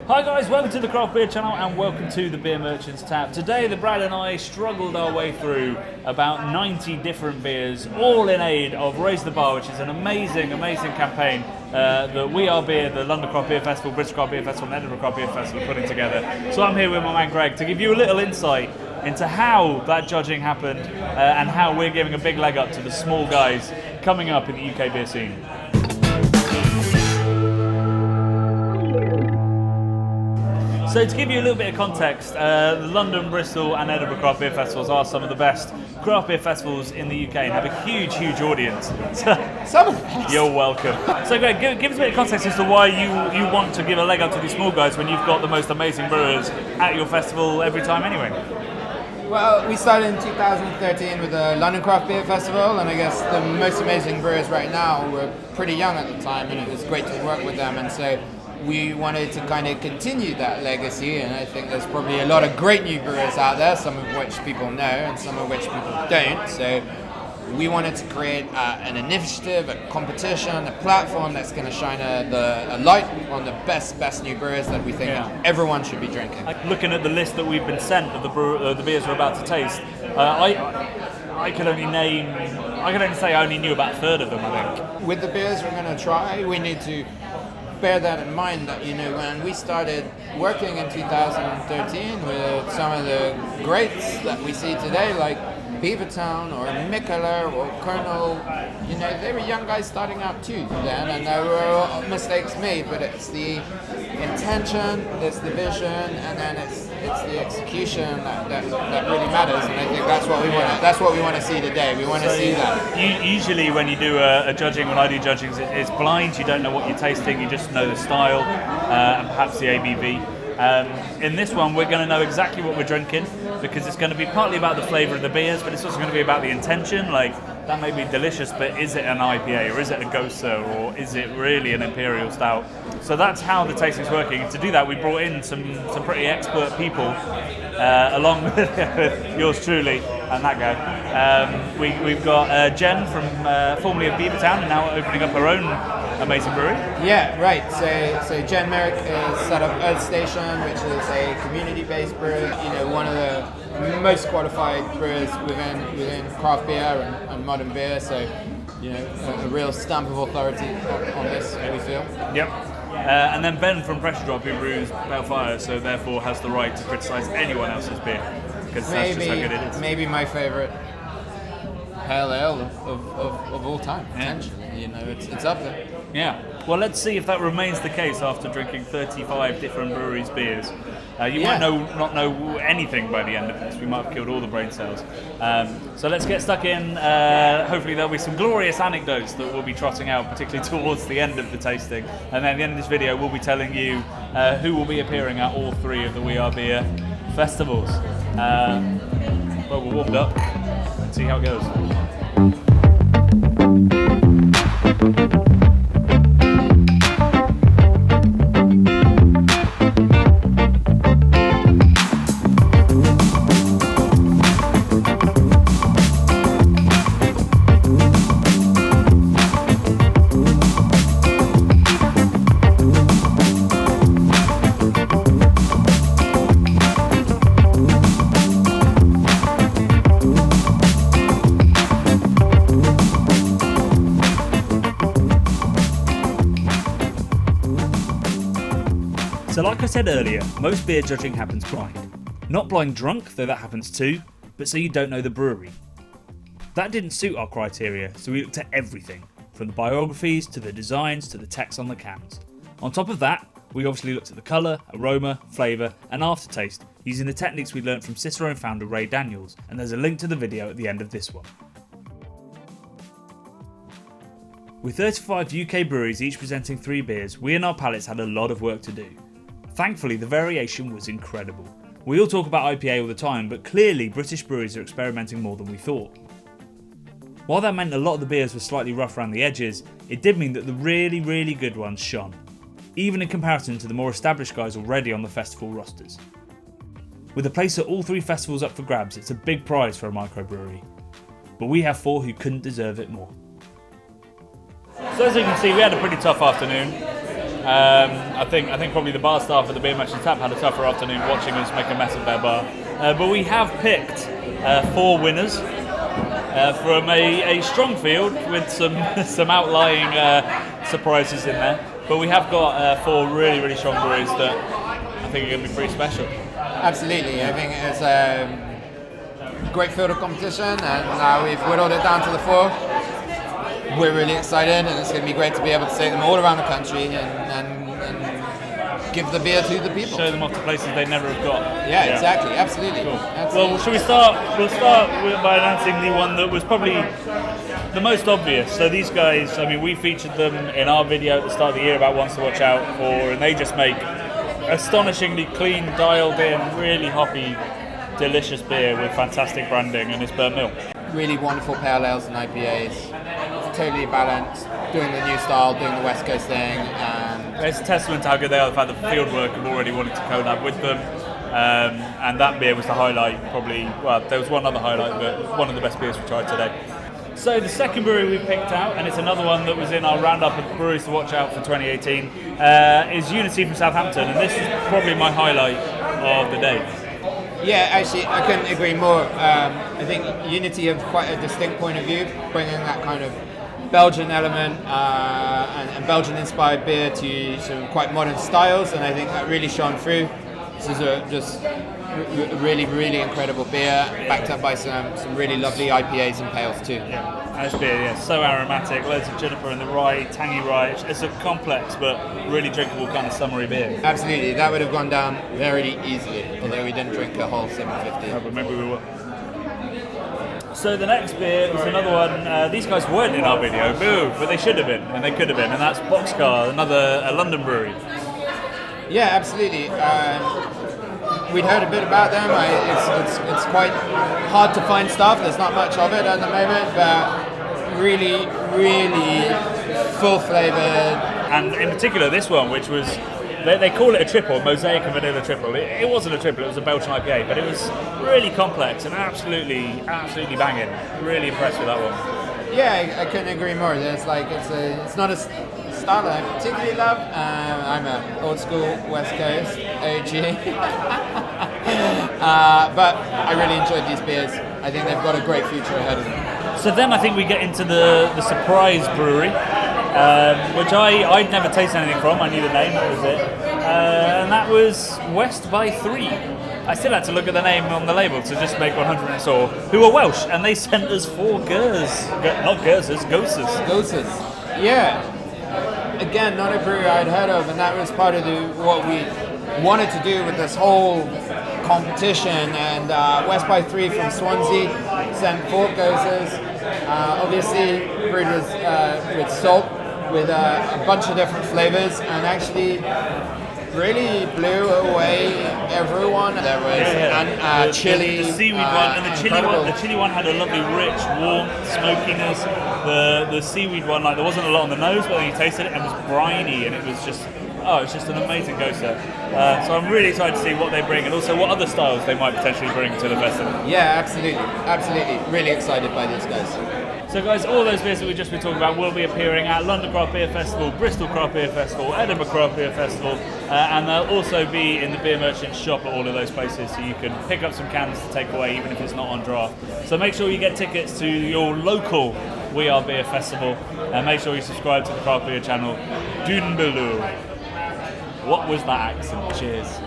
Hi guys, welcome to the Craft Beer channel and welcome to the Beer Merchants Tap. Today the Brad and I struggled our way through about 90 different beers, all in aid of Raise the Bar, which is an amazing campaign that We Are Beer, the London Craft Beer Festival, Bristol Craft Beer Festival and Edinburgh Craft Beer Festival are putting together. So I'm here with my man Greg to give you a little insight into how that judging happened and how we're giving a big leg up to the small guys coming up in the UK beer scene. So to give you a little bit of context, the London, Bristol and Edinburgh Craft Beer Festivals are some of the best craft beer festivals in the UK and have a huge audience. Some of the best. You're welcome. So Greg, give us a bit of context as to why you want to give a leg up to these small guys when you've got the most amazing brewers at your festival every time anyway. Well, we started in 2013 with the London Craft Beer Festival, and I guess the most amazing brewers right now were pretty young at the time, and it was great to work with them, and so we wanted to kind of continue that legacy, and I think there's probably a lot of great new brewers out there, some of which people know and some of which people don't. So we wanted to create an initiative, a competition, a platform that's going to shine a light on the best new brewers that we think everyone should be drinking. Looking at the list that we've been sent of the beers we're about to taste, I can only say I only knew about a third of them, I think. With the beers we're going to try, we need to bear that in mind that, when we started working in 2013 with some of the greats that we see today, like Beavertown or Mikkeller or Colonel, they were young guys starting out too then, and there were mistakes made, but it's the intention, it's the vision, and then it's the execution that really matters, and I think that's what we want to see today. We want to see that. Usually when you do a judging, when I do judging, it's blind. You don't know what you're tasting, you just know the style and perhaps the ABV. In this one we're going to know exactly what we're drinking, because it's going to be partly about the flavour of the beers, but it's also going to be about the intention. Like, that may be delicious, but is it an IPA or is it a Gosa or is it really an Imperial Stout? So that's how the tasting's working. And to do that we brought in some pretty expert people along with yours truly and that guy. We've got Jen from formerly of Beavertown and now opening up her own amazing brewery. Yeah, right. So Jen Merrick is set up Earth Station, which is a community-based brewery. One of the most qualified brewers within craft beer and modern beer. So, a real stamp of authority on this, we feel. Yep. And then Ben from Pressure Drop, who brews Balefire, so therefore has the right to criticise anyone else's beer, because that's just how good it is. Maybe my favourite pale ale of all time, potentially. It's up there. Yeah. Well, let's see if that remains the case after drinking 35 different breweries' beers. You might not know anything by the end of this. We might have killed all the brain cells. So let's get stuck in. Hopefully there'll be some glorious anecdotes that we'll be trotting out, particularly towards the end of the tasting. And then at the end of this video, we'll be telling you who will be appearing at all three of the We Are Beer festivals. Well, we're warmed up. Let's see how it goes. So like I said earlier, most beer judging happens blind. Not blind drunk, though that happens too, but so you don't know the brewery. That didn't suit our criteria, so we looked at everything, from the biographies to the designs to the text on the cans. On top of that, we obviously looked at the colour, aroma, flavour and aftertaste using the techniques we learnt from Cicero founder Ray Daniels, and there's a link to the video at the end of this one. With 35 UK breweries each presenting 3 beers, we and our palates had a lot of work to do. Thankfully, the variation was incredible. We all talk about IPA all the time, but clearly British breweries are experimenting more than we thought. While that meant a lot of the beers were slightly rough around the edges, it did mean that the really good ones shone, even in comparison to the more established guys already on the festival rosters. With a place at all 3 festivals up for grabs, it's a big prize for a microbrewery. But we have 4 who couldn't deserve it more. So as you can see, we had a pretty tough afternoon. I think probably the bar staff at the Beer Merchant Tap had a tougher afternoon watching us make a mess of their bar. But we have picked 4 winners from a strong field with some outlying surprises in there. But we have got 4 really, really strong breweries that I think are going to be pretty special. Absolutely. I think it's a great field of competition, and now we've whittled it down to the 4. We're really excited, and it's going to be great to be able to take them all around the country and give the beer to the people. Show them off to places they never have got. Yeah, exactly. Absolutely. Cool. Absolutely. Well, shall we start? We'll start by announcing the one that was probably the most obvious. So these guys, I mean, we featured them in our video at the start of the year about ones to watch out for, and they just make astonishingly clean, dialed in, really hoppy, delicious beer with fantastic branding, and it's Burnt Mill. Really wonderful pale ales and IPAs. Totally balanced, doing the new style, doing the West Coast thing. It's a testament to how good they are, the fact that Fieldwork have already wanted to collab with them. And that beer was the highlight, probably. Well, there was one other highlight, but one of the best beers we tried today. So the second brewery we picked out, and it's another one that was in our roundup of breweries to watch out for 2018, is Unity from Southampton, and this is probably my highlight of the day. Yeah, actually, I couldn't agree more. I think Unity have quite a distinct point of view, bringing that kind of Belgian element and Belgian-inspired beer to some quite modern styles, and I think that really shone through. This is just really, really incredible beer, backed up by some really lovely IPAs and pales too. Yeah, this beer, yeah, so aromatic, loads of juniper in the rye, tangy rye. It's a complex but really drinkable kind of summery beer. Absolutely, that would have gone down very easily, although we didn't drink a whole 750. Oh, but maybe we will. So the next beer is another one. These guys weren't in our video, boo, but they should have been, and they could have been, and that's Boxcar, a London brewery. Yeah, absolutely. We'd heard a bit about them. It's quite hard to find stuff. There's not much of it at the moment, but really, really full flavoured. And in particular, this one, which was, they call it a triple, Mosaic and Vanilla Triple. It wasn't a triple, it was a Belgian IPA, but it was really complex and absolutely banging. Really impressed with that one. Yeah, I couldn't agree more. It's not a style that I particularly love. I'm an old school West Coast OG. But I really enjoyed these beers. I think they've got a great future ahead of them. So then I think we get into the surprise brewery, which I'd never tasted anything from. I knew the name, that was it. And that was West by 3. I still had to look at the name on the label to just make 100% sure, who are Welsh, and they sent us 4 Goses. Yeah. Again, not a brewery I'd heard of, and that was part of what we wanted to do with this whole competition. And West by 3 from Swansea sent 4 Goses, obviously brewed with salt, with a bunch of different flavors, and actually really blew away everyone. There was chili, the seaweed one, and the chili one had a lovely, rich, warm smokiness. The seaweed one, like there wasn't a lot on the nose, but then you tasted it and it was briny, and it's just an amazing Gosa. So I'm really excited to see what they bring, and also what other styles they might potentially bring to the festival. Yeah, absolutely. Really excited by these guys. So guys, all those beers that we've just been talking about will be appearing at London Craft Beer Festival, Bristol Craft Beer Festival, Edinburgh Craft Beer Festival, and they'll also be in the Beer Merchant shop at all of those places, so you can pick up some cans to take away even if it's not on draft. So make sure you get tickets to your local We Are Beer Festival, and make sure you subscribe to the Craft Beer channel down below. What was that accent? Cheers.